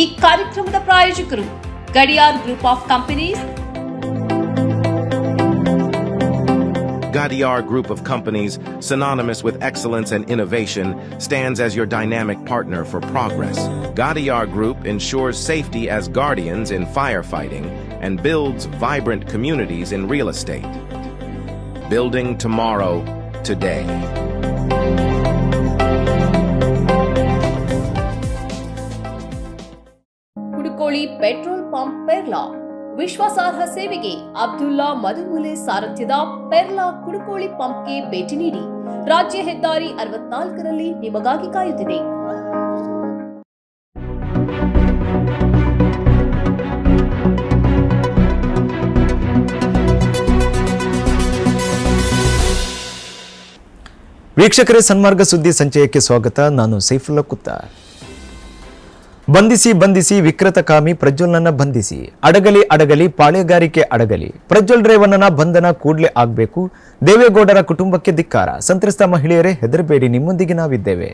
ಈ ಕಾರ್ಯಕ್ರಮದ ಪ್ರಾಯೋಜಕರು Gadiyar group of companies. Gadiar Group of Companies, synonymous with excellence and innovation, stands as your dynamic partner for progress. Gadiar Group ensures safety as guardians in firefighting and builds vibrant communities in real estate. Building tomorrow, today. Kudukoli petrol pump Perla ವಿಶ್ವಾಸಾರ್ಹ ಸೇವೆಗೆ ಅಬ್ದುಲ್ಲಾ ಮದುಮೂಲೆ ಸಾರಥ್ಯದ ಪೆರ್ಲಾ ಕುಡುಕೋಳಿ ಪಂಪ್ಗೆ ಭೇಟಿ ನೀಡಿ. ರಾಜ್ಯ ಹೆದ್ದಾರಿ 64ರಲ್ಲಿ ನಿಮಗಾಗಿ ಕಾಯುತ್ತಿದೆ. ವೀಕ್ಷಕರೇ, ಸನ್ಮಾರ್ಗ ಸುದ್ದಿ ಸಂಚಯಕ್ಕೆ ಸ್ವಾಗತ. ನಾನು ಸೈಫುಲ್ಲಾ ಕುತ್ತ. ಬಂಧಿಸಿ ಬಂಧಿಸಿ ವಿಕೃತಕಾಮಿ ಪ್ರಜ್ವಲ್ನನ್ನ ಬಂಧಿಸಿ. ಅಡಗಲಿ ಪಾಳೆಗಾರಿಕೆ ಅಡಗಲಿ. ಪ್ರಜ್ವಲ್ ರೇವಣ್ಣನ ಬಂಧನ ಕೂಡಲೇ ಆಗಬೇಕು. ದೇವೇಗೌಡರ ಕುಟುಂಬಕ್ಕೆ ಧಿಕ್ಕಾರ. ಸಂತ್ರಸ್ತ ಮಹಿಳೆಯರೇ ಹೆದರಬೇಡಿ, ನಿಮ್ಮೊಂದಿಗೆ ನಾವಿದ್ದೇವೆ.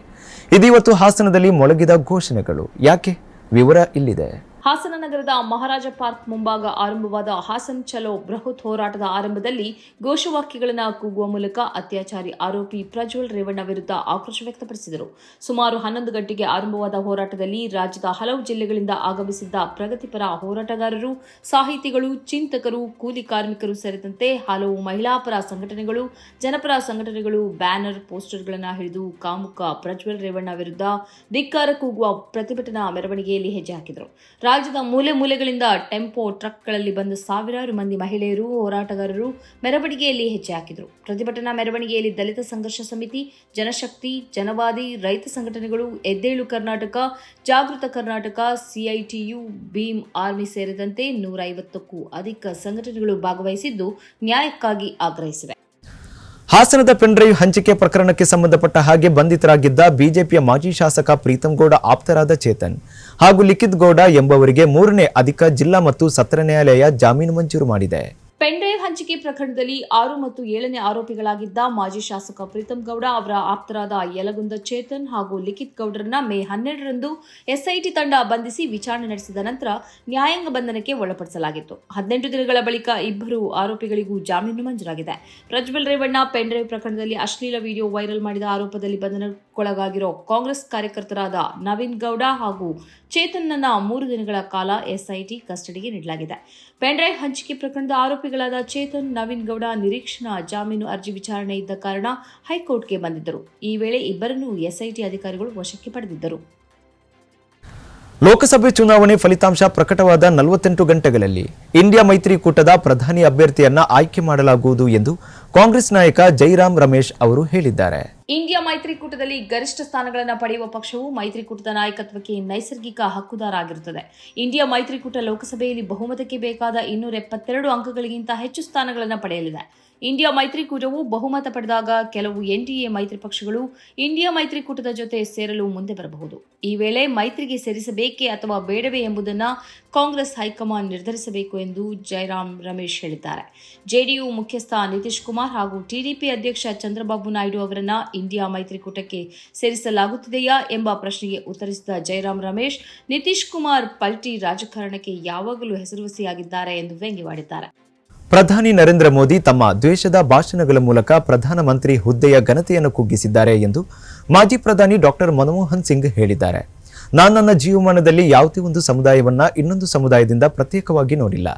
ಇದೀವತ್ತು ಹಾಸನದಲ್ಲಿ ಮೊಳಗಿದ ಘೋಷಣೆಗಳು ಯಾಕೆ? ವಿವರ ಇಲ್ಲಿದೆ. ಹಾಸನ ನಗರದ ಮಹಾರಾಜ ಪಾರ್ಕ್ ಮುಂಭಾಗ ಆರಂಭವಾದ ಹಾಸನ್ ಚಲೋ ಬೃಹತ್ ಹೋರಾಟದ ಆರಂಭದಲ್ಲಿ ಘೋಷವಾಕ್ಯಗಳನ್ನು ಕೂಗುವ ಮೂಲಕ ಅತ್ಯಾಚಾರಿ ಆರೋಪಿ ಪ್ರಜ್ವಲ್ ರೇವಣ್ಣ ವಿರುದ್ಧ ಆಕ್ರೋಶ ವ್ಯಕ್ತಪಡಿಸಿದರು. ಸುಮಾರು 11 ಗಂಟೆಗೆ ಆರಂಭವಾದ ಹೋರಾಟದಲ್ಲಿ ರಾಜ್ಯದ ಹಲವು ಜಿಲ್ಲೆಗಳಿಂದ ಆಗಮಿಸಿದ್ದ ಪ್ರಗತಿಪರ ಹೋರಾಟಗಾರರು, ಸಾಹಿತಿಗಳು, ಚಿಂತಕರು, ಕೂಲಿ ಕಾರ್ಮಿಕರು ಸೇರಿದಂತೆ ಹಲವು ಮಹಿಳಾ ಪರ ಸಂಘಟನೆಗಳು, ಜನಪರ ಸಂಘಟನೆಗಳು ಬ್ಯಾನರ್, ಪೋಸ್ಟರ್ಗಳನ್ನು ಹಿಡಿದು ಕಾಮುಕ ಪ್ರಜ್ವಲ್ ರೇವಣ್ಣ ವಿರುದ್ಧ ಧಿಕ್ಕಾರ ಕೂಗುವ ಪ್ರತಿಭಟನಾ ಮೆರವಣಿಗೆಯಲ್ಲಿ ಹೆಜ್ಜೆ ಹಾಕಿದರು. ರಾಜ್ಯದ ಮೂಲೆ ಮೂಲೆಗಳಿಂದ ಟೆಂಪೋ ಟ್ರಕ್ಗಳಲ್ಲಿ ಬಂದ ಸಾವಿರಾರು ಮಂದಿ ಮಹಿಳೆಯರು, ಹೋರಾಟಗಾರರು ಮೆರವಣಿಗೆಯಲ್ಲಿ ಹೆಜ್ಜೆ ಹಾಕಿದರು. ಪ್ರತಿಭಟನಾ ಮೆರವಣಿಗೆಯಲ್ಲಿ ದಲಿತ ಸಂಘರ್ಷ ಸಮಿತಿ, ಜನಶಕ್ತಿ, ಜನವಾದಿ, ರೈತ ಸಂಘಟನೆಗಳು, ಎದ್ದೇಳು ಕರ್ನಾಟಕ, ಜಾಗೃತ ಕರ್ನಾಟಕ, ಸಿಐಟಿಯು, ಭೀಮ್ ಆರ್ಮಿ ಸೇರಿದಂತೆ 150ಕ್ಕೂ ಅಧಿಕ ಸಂಘಟನೆಗಳು ಭಾಗವಹಿಸಿದ್ದು ನ್ಯಾಯಕ್ಕಾಗಿ ಆಗ್ರಹಿಸಿವೆ. ಹಾಸನದ ಪೆನ್ಡ್ರೈವ್ ಹಂಚಿಕೆ ಪ್ರಕರಣಕ್ಕೆ ಸಂಬಂಧಪಟ್ಟ ಹಾಗೆ ಬಂಧಿತರಾಗಿದ್ದ ಬಿಜೆಪಿಯ ಮಾಜಿ ಶಾಸಕ ಪ್ರೀತಂ ಗೌಡ ಆಪ್ತರಾದ ಚೇತನ್ ಹಾಗೂ ಲಿಖಿತ್ ಗೌಡ ಎಂಬವರಿಗೆ 3ನೇ ಅಧಿಕ ಜಿಲ್ಲಾ ಮತ್ತು ಸತ್ರ ನ್ಯಾಯಾಲಯ ಜಾಮೀನು ಮಂಜೂರು ಮಾಡಿದೆ. ಪೆನ್ಡ್ರೈವ್ ಹಂಚಿಕೆ ಪ್ರಕರಣದಲ್ಲಿ 6 ಮತ್ತು 7ನೇ ಆರೋಪಿಗಳಾಗಿದ್ದ ಮಾಜಿ ಶಾಸಕ ಪ್ರೀತಂ ಗೌಡ ಅವರ ಆಪ್ತರಾದ ಯಲಗುಂದ ಚೇತನ್ ಹಾಗೂ ಲಿಖಿತ್ ಗೌಡರನ್ನ ಮೇ 12ರಂದು ಎಸ್ಐಟಿ ತಂಡ ಬಂಧಿಸಿ ವಿಚಾರಣೆ ನಡೆಸಿದ ನಂತರ ನ್ಯಾಯಾಂಗ ಬಂಧನಕ್ಕೆ ಒಳಪಡಿಸಲಾಗಿತ್ತು. 18 ದಿನಗಳ ಬಳಿಕ ಇಬ್ಬರು ಆರೋಪಿಗಳಿಗೂ ಜಾಮೀನು ಮಂಜೂರಾಗಿದೆ. ಪ್ರಜ್ವಲ್ ರೇವಣ್ಣ ಪೆನ್ಡ್ರೈವ್ ಪ್ರಕರಣದಲ್ಲಿ ಅಶ್ಲೀಲ ವಿಡಿಯೋ ವೈರಲ್ ಮಾಡಿದ ಆರೋಪದಲ್ಲಿ ಬಂಧನಕ್ಕೊಳಗಾಗಿರೋ ಕಾಂಗ್ರೆಸ್ ಕಾರ್ಯಕರ್ತರಾದ ನವೀನ್ ಗೌಡ ಹಾಗೂ ಚೇತನ್ನನ್ನ 3 ದಿನಗಳ ಕಾಲ ಎಸ್ಐಟಿ ಕಸ್ಟಡಿಗೆ ನೀಡಲಾಗಿದೆ. ಪೆನ್ಡ್ರೈವ್ ಹಂಚಿಕೆ ಪ್ರಕರಣದ ಆರೋಪಿಗಳಾದ ಚೇತನ್, ನವೀನ್ ಗೌಡ ನಿರೀಕ್ಷಣಾ ಜಾಮೀನು ಅರ್ಜಿ ವಿಚಾರಣೆ ಇದ್ದ ಕಾರಣ ಹೈಕೋರ್ಟ್ಗೆ ಬಂದಿದ್ದರು. ಈ ವೇಳೆ ಇಬ್ಬರನ್ನೂ ಎಸ್ಐಟಿ ಅಧಿಕಾರಿಗಳು ವಶಕ್ಕೆ ಪಡೆದಿದ್ದರು. ಲೋಕಸಭೆ ಚುನಾವಣೆ ಫಲಿತಾಂಶ ಪ್ರಕಟವಾದ 48 ಗಂಟೆಗಳಲ್ಲಿ ಇಂಡಿಯಾ ಮೈತ್ರಿಕೂಟದ ಪ್ರಧಾನಿ ಅಭ್ಯರ್ಥಿಯನ್ನ ಆಯ್ಕೆ ಮಾಡಲಾಗುವುದು ಎಂದು ಕಾಂಗ್ರೆಸ್ ನಾಯಕ ಜೈರಾಮ್ ರಮೇಶ್ ಅವರು ಹೇಳಿದ್ದಾರೆ. ಇಂಡಿಯಾ ಮೈತ್ರಿಕೂಟದಲ್ಲಿ ಗರಿಷ್ಠ ಸ್ಥಾನಗಳನ್ನು ಪಡೆಯುವ ಪಕ್ಷವು ಮೈತ್ರಿಕೂಟದ ನಾಯಕತ್ವಕ್ಕೆ ನೈಸರ್ಗಿಕ ಹಕ್ಕುದಾರ ಆಗಿರುತ್ತದೆ. ಇಂಡಿಯಾ ಮೈತ್ರಿಕೂಟ ಲೋಕಸಭೆಯಲ್ಲಿ ಬಹುಮತಕ್ಕೆ ಬೇಕಾದ 272 ಅಂಕಗಳಿಗಿಂತ ಹೆಚ್ಚು ಸ್ಥಾನಗಳನ್ನು ಪಡೆಯಲಿದೆ. ಇಂಡಿಯಾ ಮೈತ್ರಿಕೂಟವು ಬಹುಮತ ಪಡೆದಾಗ ಕೆಲವು ಎನ್ಡಿಎ ಮೈತ್ರಿ ಪಕ್ಷಗಳು ಇಂಡಿಯಾ ಮೈತ್ರಿಕೂಟದ ಜೊತೆ ಸೇರಲು ಮುಂದೆ ಬರಬಹುದು. ಈ ವೇಳೆ ಮೈತ್ರಿಗೆ ಸೇರಿಸಬೇಕೇ ಅಥವಾ ಬೇಡವೇ ಎಂಬುದನ್ನು ಕಾಂಗ್ರೆಸ್ ಹೈಕಮಾಂಡ್ ನಿರ್ಧರಿಸಬೇಕು ಎಂದು ಜೈರಾಮ್ ರಮೇಶ್ ಹೇಳಿದ್ದಾರೆ. ಜೆಡಿಯು ಮುಖ್ಯಸ್ಥ ನಿತೀಶ್ ಕುಮಾರ್ ಹಾಗೂ ಟಿಡಿಪಿ ಅಧ್ಯಕ್ಷ ಚಂದ್ರಬಾಬು ನಾಯ್ಡು ಅವರನ್ನ ಇಂಡಿಯಾ ಮೈತ್ರಿಕೂಟಕ್ಕೆ ಸೇರಿಸಲಾಗುತ್ತಿದೆಯಾ ಎಂಬ ಪ್ರಶ್ನೆಗೆ ಉತ್ತರಿಸಿದ ಜೈರಾಮ್ ರಮೇಶ್, ನಿತೀಶ್ ಕುಮಾರ್ ಪಲ್ಟಿ ರಾಜಕಾರಣಕ್ಕೆ ಯಾವಾಗಲೂ ಹೆಸರುವಾಸಿಯಾಗಿದ್ದಾರೆ ಎಂದು ವ್ಯಂಗ್ಯವಾಡಿದ್ದಾರೆ. ಪ್ರಧಾನಿ ನರೇಂದ್ರ ಮೋದಿ ತಮ್ಮ ದ್ವೇಷದ ಭಾಷಣಗಳ ಮೂಲಕ ಪ್ರಧಾನಮಂತ್ರಿ ಹುದ್ದೆಯ ಘನತೆಯನ್ನು ಕುಗ್ಗಿಸಿದ್ದಾರೆ ಎಂದು ಮಾಜಿ ಪ್ರಧಾನಿ ಡಾಕ್ಟರ್ ಮನಮೋಹನ್ ಸಿಂಗ್ ಹೇಳಿದ್ದಾರೆ. ನಾನು ನನ್ನ ಜೀವಮಾನದಲ್ಲಿ ಯಾವುದೇ ಒಂದು ಸಮುದಾಯವನ್ನ ಇನ್ನೊಂದು ಸಮುದಾಯದಿಂದ ಪ್ರತ್ಯೇಕವಾಗಿ ನೋಡಿಲ್ಲ.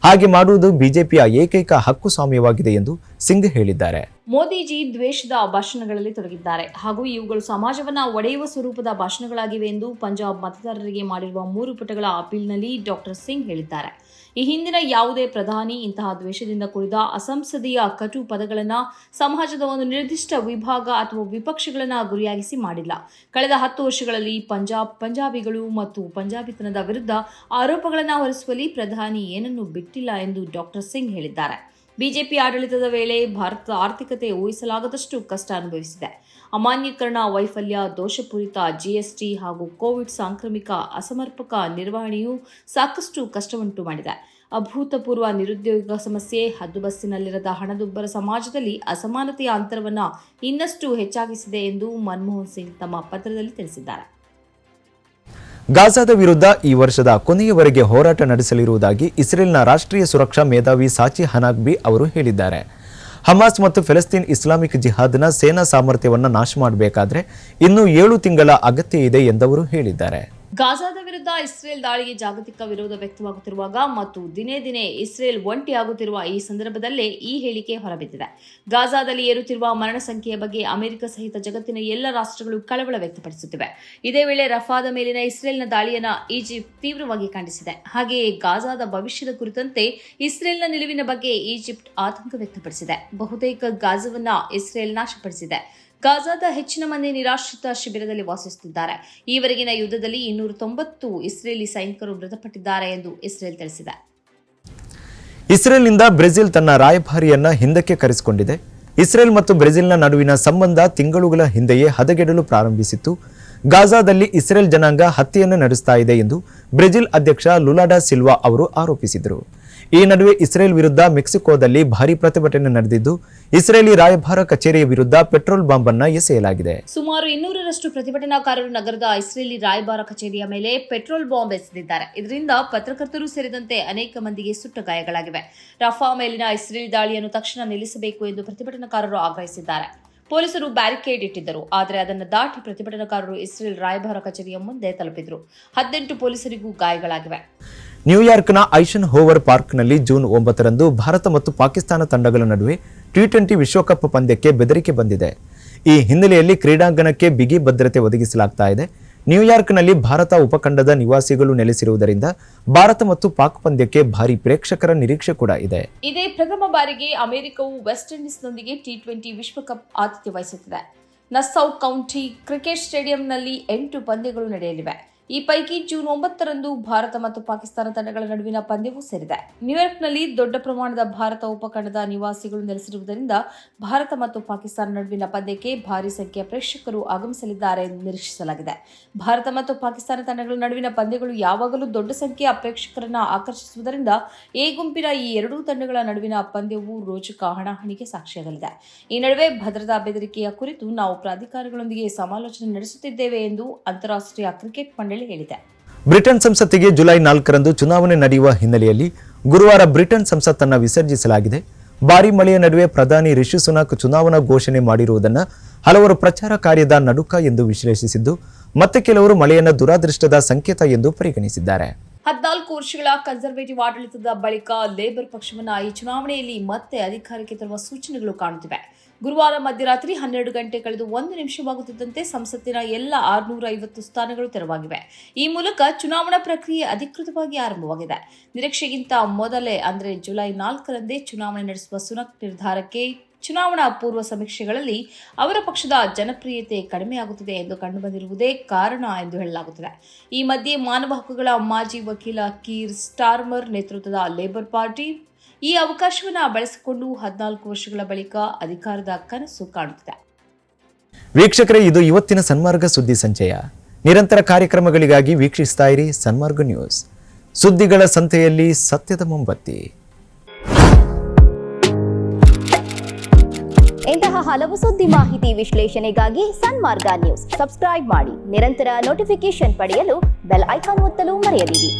ಹಾಗೆ ಮಾಡುವುದು ಬಿಜೆಪಿಯ ಏಕೈಕ ಹಕ್ಕು ಸ್ವಾಮ್ಯವಾಗಿದೆ ಎಂದು ಸಿಂಗ್ ಹೇಳಿದ್ದಾರೆ. ಮೋದಿಜಿ ದ್ವೇಷದ ಭಾಷಣಗಳಲ್ಲಿ ತೊಡಗಿದ್ದಾರೆ ಹಾಗೂ ಇವುಗಳು ಸಮಾಜವನ್ನ ಒಡೆಯುವ ಸ್ವರೂಪದ ಭಾಷಣಗಳಾಗಿವೆ ಎಂದು ಪಂಜಾಬ್ ಮತದಾರರಿಗೆ ಮಾಡಿರುವ 3 ಪುಟಗಳ ಅಪೀಲ್ನಲ್ಲಿ ಡಾಕ್ಟರ್ ಸಿಂಗ್ ಹೇಳಿದ್ದಾರೆ. ಈ ಹಿಂದಿನ ಯಾವುದೇ ಪ್ರಧಾನಿ ಇಂತಹ ದ್ವೇಷದಿಂದ ಕೂಡಿದ ಅಸಂಸದೀಯ ಕಟು ಪದಗಳನ್ನು ಸಮಾಜದ ಒಂದು ನಿರ್ದಿಷ್ಟ ವಿಭಾಗ ಅಥವಾ ವಿಪಕ್ಷಗಳನ್ನು ಗುರಿಯಾಗಿಸಿ ಮಾಡಿಲ್ಲ. ಕಳೆದ 10 ವರ್ಷಗಳಲ್ಲಿ ಪಂಜಾಬಿಗಳು ಮತ್ತು ಪಂಜಾಬಿತನದ ವಿರುದ್ಧ ಆರೋಪಗಳನ್ನು ಹೊರಿಸುವಲ್ಲಿ ಪ್ರಧಾನಿ ಏನನ್ನೂ ಬಿಟ್ಟಿಲ್ಲ ಎಂದು ಡಾಕ್ಟರ್ ಸಿಂಗ್ ಹೇಳಿದ್ದಾರೆ. ಬಿಜೆಪಿ ಆಡಳಿತದ ವೇಳೆ ಭಾರತದ ಆರ್ಥಿಕತೆ ಊಹಿಸಲಾಗದಷ್ಟು ಕಷ್ಟ ಅನುಭವಿಸಿದೆ. ಅಮಾನ್ಯೀಕರಣ ವೈಫಲ್ಯ, ದೋಷಪೂರಿತ ಜಿಎಸ್ಟಿ ಹಾಗೂ ಕೋವಿಡ್ ಸಾಂಕ್ರಾಮಿಕ ಅಸಮರ್ಪಕ ನಿರ್ವಹಣೆಯು ಸಾಕಷ್ಟು ಕಷ್ಟವುಂಟು ಮಾಡಿದೆ. ಅಭೂತಪೂರ್ವ ನಿರುದ್ಯೋಗ ಸಮಸ್ಯೆ, ಹದ್ದುಬಸ್ತಿನಲ್ಲಿರದ ಹಣದುಬ್ಬರ ಸಮಾಜದಲ್ಲಿ ಅಸಮಾನತೆಯ ಅಂತರವನ್ನು ಇನ್ನಷ್ಟು ಹೆಚ್ಚಾಗಿಸಿದೆ ಎಂದು ಮನಮೋಹನ್ ಸಿಂಗ್ ತಮ್ಮ ಪತ್ರದಲ್ಲಿ ತಿಳಿಸಿದ್ದಾರೆ. ಗಾಜಾದ ವಿರುದ್ಧ ಈ ವರ್ಷದ ಕೊನೆಯವರೆಗೆ ಹೋರಾಟ ನಡೆಸಲಿರುವುದಾಗಿ ಇಸ್ರೇಲ್ನ ರಾಷ್ಟ್ರೀಯ ಸುರಕ್ಷಾ ಮೇಧಾವಿ ಸಾಚಿ ಹನಾಗ್ಬಿ ಅವರು ಹೇಳಿದ್ದಾರೆ. ಹಮಾಸ್ ಮತ್ತು ಫೆಲಸ್ತೀನ್ ಇಸ್ಲಾಮಿಕ್ ಜಿಹಾದ್ನ ಸೇನಾ ಸಾಮರ್ಥ್ಯವನ್ನು ನಾಶ ಮಾಡಬೇಕಾದ್ರೆ ಇನ್ನೂ 7 ತಿಂಗಳ ಅಗತ್ಯ ಇದೆ ಎಂದವರು ಹೇಳಿದ್ದಾರೆ. ಗಾಜಾದ ವಿರುದ್ಧ ಇಸ್ರೇಲ್ ದಾಳಿಗೆ ಜಾಗತಿಕ ವಿರೋಧ ವ್ಯಕ್ತವಾಗುತ್ತಿರುವಾಗ ಮತ್ತು ದಿನೇ ದಿನೇ ಇಸ್ರೇಲ್ ಒಂಟಿಯಾಗುತ್ತಿರುವ ಈ ಸಂದರ್ಭದಲ್ಲೇ ಈ ಹೇಳಿಕೆ ಹೊರಬಿದ್ದಿದೆ. ಗಾಜಾದಲ್ಲಿ ಏರುತ್ತಿರುವ ಮರಣ ಸಂಖ್ಯೆಯ ಬಗ್ಗೆ ಅಮೆರಿಕ ಸಹಿತ ಜಗತ್ತಿನ ಎಲ್ಲ ರಾಷ್ಟ್ರಗಳು ಕಳವಳ ವ್ಯಕ್ತಪಡಿಸುತ್ತಿವೆ. ಇದೇ ವೇಳೆ ರಫಾದ ಮೇಲಿನ ಇಸ್ರೇಲ್ನ ದಾಳಿಯನ್ನು ಈಜಿಪ್ಟ್ ತೀವ್ರವಾಗಿ ಖಂಡಿಸಿದೆ. ಹಾಗೆಯೇ ಗಾಜಾದ ಭವಿಷ್ಯದ ಕುರಿತಂತೆ ಇಸ್ರೇಲ್ನ ನಿಲುವಿನ ಬಗ್ಗೆ ಈಜಿಪ್ಟ್ ಆತಂಕ ವ್ಯಕ್ತಪಡಿಸಿದೆ. ಬಹುತೇಕ ಗಾಜಾವನ್ನ ಇಸ್ರೇಲ್ ನಾಶಪಡಿಸಿದೆ. ಗಾಜಾದ ಹೆಚ್ಚಿನ ಮಂದಿ ನಿರಾಶ್ರಿತ ಶಿಬಿರದಲ್ಲಿ ವಾಸಿಸುತ್ತಿದ್ದಾರೆ. ಈವರೆಗಿನ ಯುದ್ಧದಲ್ಲಿ 290 ಇಸ್ರೇಲಿ ಸೈನಿಕರು ಮೃತಪಟ್ಟಿದ್ದಾರೆ ಎಂದು ಇಸ್ರೇಲ್ ತಿಳಿಸಿದೆ. ಇಸ್ರೇಲ್ನಿಂದ ಬ್ರೆಜಿಲ್ ತನ್ನ ರಾಯಭಾರಿಯನ್ನ ಹಿಂದಕ್ಕೆ ಕರೆಸಿಕೊಂಡಿದೆ. ಇಸ್ರೇಲ್ ಮತ್ತು ಬ್ರೆಜಿಲ್ನ ನಡುವಿನ ಸಂಬಂಧ ತಿಂಗಳುಗಳ ಹಿಂದೆಯೇ ಹದಗೆಡಲು ಪ್ರಾರಂಭಿಸಿತ್ತು. ಗಾಜಾದಲ್ಲಿ ಇಸ್ರೇಲ್ ಜನಾಂಗ ಹತ್ಯೆಯನ್ನು ನಡೆಸ್ತಾ ಇದೆ ಎಂದು ಬ್ರೆಜಿಲ್ ಅಧ್ಯಕ್ಷ ಲುಲಾ ಡಾ ಸಿಲ್ವಾ ಅವರು ಆರೋಪಿಸಿದರು. ಈ ನಡುವೆ ಇಸ್ರೇಲ್ ವಿರುದ್ಧ ಮೆಕ್ಸಿಕೋದಲ್ಲಿ ಭಾರೀ ಪ್ರತಿಭಟನೆ ನಡೆದಿದ್ದು ಇಸ್ರೇಲಿ ರಾಯಭಾರ ಕಚೇರಿಯ ವಿರುದ್ಧ ಪೆಟ್ರೋಲ್ ಬಾಂಬ್ ಅನ್ನು ಎಸೆಯಲಾಗಿದೆ. ಸುಮಾರು 200ರಷ್ಟು ಪ್ರತಿಭಟನಾಕಾರರು ನಗರದ ಇಸ್ರೇಲಿ ರಾಯಭಾರ ಕಚೇರಿಯ ಮೇಲೆ ಪೆಟ್ರೋಲ್ ಬಾಂಬ್ ಎಸೆದಿದ್ದಾರೆ. ಇದರಿಂದ ಪತ್ರಕರ್ತರು ಸೇರಿದಂತೆ ಅನೇಕ ಮಂದಿಗೆ ಸುಟ್ಟ ಗಾಯಗಳಾಗಿವೆ. ರಫಾ ಮೇಲಿನ ಇಸ್ರೇಲಿ ದಾಳಿಯನ್ನು ತಕ್ಷಣ ನಿಲ್ಲಿಸಬೇಕು ಎಂದು ಪ್ರತಿಭಟನಾಕಾರರು ಆಗ್ರಹಿಸಿದ್ದಾರೆ. ಪೊಲೀಸರು ಬ್ಯಾರಿಕೇಡ್ ಇಟ್ಟಿದ್ದರು. ಆದರೆ ಅದನ್ನು ದಾಟಿ ಪ್ರತಿಭಟನಾಕಾರರು ಇಸ್ರೇಲ್ ರಾಯಭಾರ ಕಚೇರಿಯ ಮುಂದೆ ತಲುಪಿದರು. 18 ಪೊಲೀಸರಿಗೂ ಗಾಯಗಳಾಗಿವೆ. ನ್ಯೂಯಾರ್ಕ್ನ ಐಷನ್ ಹೋವರ್ ಪಾರ್ಕ್ನಲ್ಲಿ ಜೂನ್ 9ರಂದು ಭಾರತ ಮತ್ತು ಪಾಕಿಸ್ತಾನ ತಂಡಗಳ ನಡುವೆ T20 ವಿಶ್ವಕಪ್ ಪಂದ್ಯಕ್ಕೆ ಬೆದರಿಕೆ ಬಂದಿದೆ. ಈ ಹಿನ್ನೆಲೆಯಲ್ಲಿ ಕ್ರೀಡಾಂಗಣಕ್ಕೆ ಬಿಗಿ ಭದ್ರತೆ ಒದಗಿಸಲಾಗ್ತಾ ಇದೆ. ನ್ಯೂಯಾರ್ಕ್ನಲ್ಲಿ ಭಾರತ ಉಪಖಂಡದ ನಿವಾಸಿಗಳು ನೆಲೆಸಿರುವುದರಿಂದ ಭಾರತ ಮತ್ತು ಪಾಕ್ ಪಂದ್ಯಕ್ಕೆ ಭಾರಿ ಪ್ರೇಕ್ಷಕರ ನಿರೀಕ್ಷೆ ಕೂಡ ಇದೆ. ಇದೇ ಪ್ರಥಮ ಬಾರಿಗೆ ಅಮೆರಿಕವು ವೆಸ್ಟ್ ಇಂಡೀಸ್ನೊಂದಿಗೆ T20 ವಿಶ್ವಕಪ್ ಆತಿಥ್ಯ ವಹಿಸುತ್ತಿದೆ. ನಸ್ಸೌ ಕೌಂಟಿ ಕ್ರಿಕೆಟ್ ಸ್ಟೇಡಿಯಂನಲ್ಲಿ 8 ಪಂದ್ಯಗಳು ನಡೆಯಲಿವೆ. ಈ ಪೈಕಿ ಜೂನ್ 9ರಂದು ಭಾರತ ಮತ್ತು ಪಾಕಿಸ್ತಾನ ತಂಡಗಳ ನಡುವಿನ ಪಂದ್ಯವೂ ಸೇರಿದೆ. ನ್ಯೂಯಾರ್ಕ್ನಲ್ಲಿ ದೊಡ್ಡ ಪ್ರಮಾಣದ ಭಾರತ ಉಪಖಂಡದ ನಿವಾಸಿಗಳು ನೆಲೆಸಿರುವುದರಿಂದ ಭಾರತ ಮತ್ತು ಪಾಕಿಸ್ತಾನ ನಡುವಿನ ಪಂದ್ಯಕ್ಕೆ ಭಾರಿ ಸಂಖ್ಯೆಯ ಪ್ರೇಕ್ಷಕರು ಆಗಮಿಸಲಿದ್ದಾರೆ ಎಂದು ನಿರೀಕ್ಷಿಸಲಾಗಿದೆ. ಭಾರತ ಮತ್ತು ಪಾಕಿಸ್ತಾನ ತಂಡಗಳ ನಡುವಿನ ಪಂದ್ಯಗಳು ಯಾವಾಗಲೂ ದೊಡ್ಡ ಸಂಖ್ಯೆಯ ಪ್ರೇಕ್ಷಕರನ್ನು ಆಕರ್ಷಿಸುವುದರಿಂದ ಎ ಗುಂಪಿನ ಈ ಎರಡೂ ತಂಡಗಳ ನಡುವಿನ ಪಂದ್ಯವು ರೋಚಕ ಹಣಾಹಣಿಗೆ ಸಾಕ್ಷಿಯಾಗಲಿದೆ. ಈ ನಡುವೆ ಭದ್ರತಾ ಬೆದರಿಕೆಯ ಕುರಿತು ನಾವು ಪ್ರಾಧಿಕಾರಗಳೊಂದಿಗೆ ಸಮಾಲೋಚನೆ ನಡೆಸುತ್ತಿದ್ದೇವೆ ಎಂದು ಅಂತಾರಾಷ್ಟ್ರೀಯ ಕ್ರಿಕೆಟ್ ಮಂಡಳಿ ಹೇಳಿದೆ. ಬ್ರಿಟನ್ ಸಂಸತ್ತಿಗೆ ಜುಲೈ 4ರಂದು ಚುನಾವಣೆ ನಡೆಯುವ ಹಿನ್ನೆಲೆಯಲ್ಲಿ ಗುರುವಾರ ಬ್ರಿಟನ್ ಸಂಸತ್ತನ್ನು ವಿಸರ್ಜಿಸಲಾಗಿದೆ. ಭಾರೀ ಮಳೆಯ ನಡುವೆ ಪ್ರಧಾನಿ ರಿಷಿ ಸುನಾಕ್ ಚುನಾವಣಾ ಘೋಷಣೆ ಮಾಡಿರುವುದನ್ನು ಹಲವರು ಪ್ರಚಾರ ಕಾರ್ಯದ ನಡುಕ ಎಂದು ವಿಶ್ಲೇಷಿಸಿದ್ದು, ಮತ್ತೆ ಕೆಲವರು ಮಳೆಯನ್ನು ದುರಾದೃಷ್ಟದ ಸಂಕೇತ ಎಂದು ಪರಿಗಣಿಸಿದ್ದಾರೆ. 14 ವರ್ಷಗಳ ಕನ್ಸರ್ವೇಟಿವ್ ಆಡಳಿತದ ಬಳಿಕ ಲೇಬರ್ ಪಕ್ಷವನ್ನು ಈ ಚುನಾವಣೆಯಲ್ಲಿ ಮತ್ತೆ ಅಧಿಕಾರಕ್ಕೆ ತರುವ ಸೂಚನೆಗಳು ಕಾಣುತ್ತಿವೆ. ಗುರುವಾರ ಮಧ್ಯರಾತ್ರಿ 12 ಗಂಟೆ ಕಳೆದು 1 ನಿಮಿಷವಾಗುತ್ತಿದ್ದಂತೆ ಸಂಸತ್ತಿನ ಎಲ್ಲ 650 ಸ್ಥಾನಗಳು ತೆರವಾಗಿವೆ. ಈ ಮೂಲಕ ಚುನಾವಣಾ ಪ್ರಕ್ರಿಯೆ ಅಧಿಕೃತವಾಗಿ ಆರಂಭವಾಗಿದೆ. ನಿರೀಕ್ಷೆಗಿಂತ ಮೊದಲೇ ಅಂದರೆ ಜುಲೈ 4ರಂದೇ ಚುನಾವಣೆ ನಡೆಸುವ ಸುನಕ್ ನಿರ್ಧಾರಕ್ಕೆ ಚುನಾವಣಾ ಪೂರ್ವ ಸಮೀಕ್ಷೆಗಳಲ್ಲಿ ಅವರ ಪಕ್ಷದ ಜನಪ್ರಿಯತೆ ಕಡಿಮೆಯಾಗುತ್ತಿದೆ ಎಂದು ಕಂಡುಬಂದಿರುವುದೇ ಕಾರಣ ಎಂದು ಹೇಳಲಾಗುತ್ತದೆ. ಈ ಮಧ್ಯೆ ಮಾನವ ಹಕ್ಕುಗಳ ಮಾಜಿ ವಕೀಲ ಕೀರ್ ಸ್ಟಾರ್ಮರ್ ನೇತೃತ್ವದ ಲೇಬರ್ ಪಾರ್ಟಿ ಈ ಅವಕಾಶವನ್ನು ಬಳಸಿಕೊಂಡು 14 ವರ್ಷಗಳ ಬಳಿಕ ಅಧಿಕಾರದ ಕನಸು ಕಾಣುತ್ತಿದೆ. ವೀಕ್ಷಕರೇ, ಇದು ಇವತ್ತಿನ ಸನ್ಮಾರ್ಗ ಸುದ್ದಿ ಸಂಚಯ. ನಿರಂತರ ಕಾರ್ಯಕ್ರಮಗಳಿಗಾಗಿ ವೀಕ್ಷಿಸ್ತಾ ಇರಿ ಸನ್ಮಾರ್ಗ ನ್ಯೂಸ್. ಸುದ್ದಿಗಳ ಸಂತೆಯಲ್ಲಿ ಸತ್ಯದ ಮೊಂಬತ್ತಿ. ಇಂತಹ ಹಲವು ಸುದ್ದಿ ಮಾಹಿತಿ ವಿಶ್ಲೇಷಣೆಗಾಗಿ ಸನ್ಮಾರ್ಗ ನ್ಯೂಸ್ ಸಬ್ಸ್ಕ್ರೈಬ್ ಮಾಡಿ. ನಿರಂತರ ನೋಟಿಫಿಕೇಶನ್ ಪಡೆಯಲು ಬೆಲ್ ಐಕಾನ್ ಒತ್ತಲು ಮರೆಯದಿರಿ.